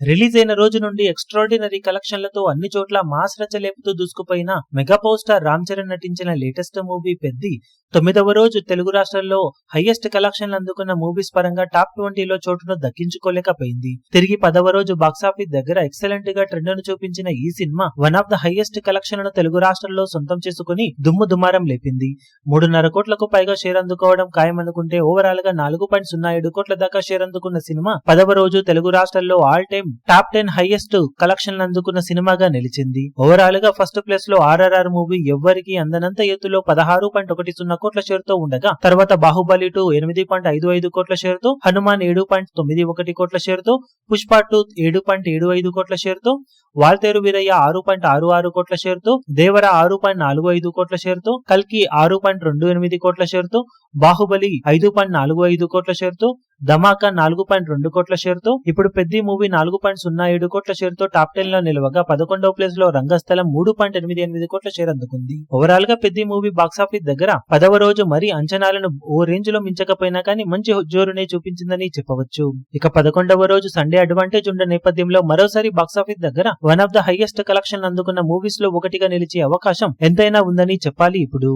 Release అయిన రోజు నుండి ఎక్స్ట్రాడినరీ కలెక్షన్లతో అన్ని చోట్ల మాస్ రచ్చలేపుతూ దూసుకుపోయిన mega power star Ram Charan నటించిన లేటెస్ట్ మూవీ పెద్ది 9వ రోజు తెలుగు రాష్ట్రాల్లో హైయెస్ట్ కలెక్షన్లు అందుకున్న మూవీస్ పరంగా టాప్ 20లో చోటును దక్కించుకోలేకపోయింది. తిరిగి 10వ రోజు బాక్సాఫీస్ దగ్గర ఎక్సలెంట్ గా ట్రెండ్ ను చూపించిన ఈ సినిమా వన్ ఆఫ్ ద హైయెస్ట్ కలెక్షన్లను తెలుగు రాష్ట్రాల్లో సొంతం చేసుకుని దుమ్ము దుమారం లేపింది. 3.5 కోట్లకు పైగా షేర్ అందుకోవడం ఖాయమనుకుంటే ఓవరాల్ గా 4.07 కోట్ల దాకా షేర్ అందుకున్న సినిమా 10వ రోజు తెలుగు రాష్ట్రాల్లో ఆల్ టైమ్ టాప్ 10 హైయెస్ట్ కలెక్షన్లు అందుకున్న సినిమాగా నిలిచింది. ఓవరాల్ గా ఫస్ట్ ప్లేస్ లో RRR మూవీ ఎవ్వరికి అందనంత ఎత్తులో 16.10 కోట్ల షేర్ తో ఉండగా తర్వాత బాహుబలి 2 8.55 కోట్ల షేర్ తో, హనుమాన్ 7.91 కోట్ల షేర్ తో, పుష్ప 2 7.75 కోట్ల షేర్ తో, వాల్తేరు వీరయ్య 6.66 కోట్ల షేర్ తో, దేవర 6.45 కోట్ల షేర్ తో, కల్కి 6.28 కోట్ల షేర్ తో, బాహుబలి 5.45 కోట్ల షేర్ తో, ధమాకా 4.2 కోట్ల షేర్ తో, ఇప్పుడు పెద్ది మూవీ 4.07 కోట్ల షేర్ తో టాప్ 10 లో నిలవగా 11వ ప్లేస్ లో రంగస్థలం 3.88 కోట్ల షేర్ అందుకుంది. ఓవరాల్ గా పెద్ది మూవీ బాక్సాఫీస్ దగ్గర 10వ రోజు మరీ అంచనాలను ఓ రేంజ్ లో మించకపోయినా కానీ మంచి జోరునే చూపించిందని చెప్పవచ్చు. ఇక 11వ రోజు సండే అడ్వాంటేజ్ ఉన్న నేపథ్యంలో మరోసారి బాక్సాఫీస్ దగ్గర one of the highest collection అందుకున్న మూవీస్ లో ఒకటిగా నిలిచే అవకాశం ఎంతైనా ఉందని చెప్పాలి. ఇప్పుడు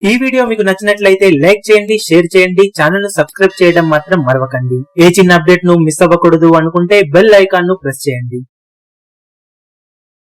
ఈ వీడియో మీకు నచ్చినట్లయితే లైక్ చేయండి, షేర్ చేయండి, ఛానల్ ను సబ్స్క్రైబ్ చేయడం మాత్రం మరవకండి. ఏ చిన్న అప్డేట్ ను మిస్ అవ్వకూడదు అనుకుంటే బెల్ ఐకాన్ ను ప్రెస్ చేయండి.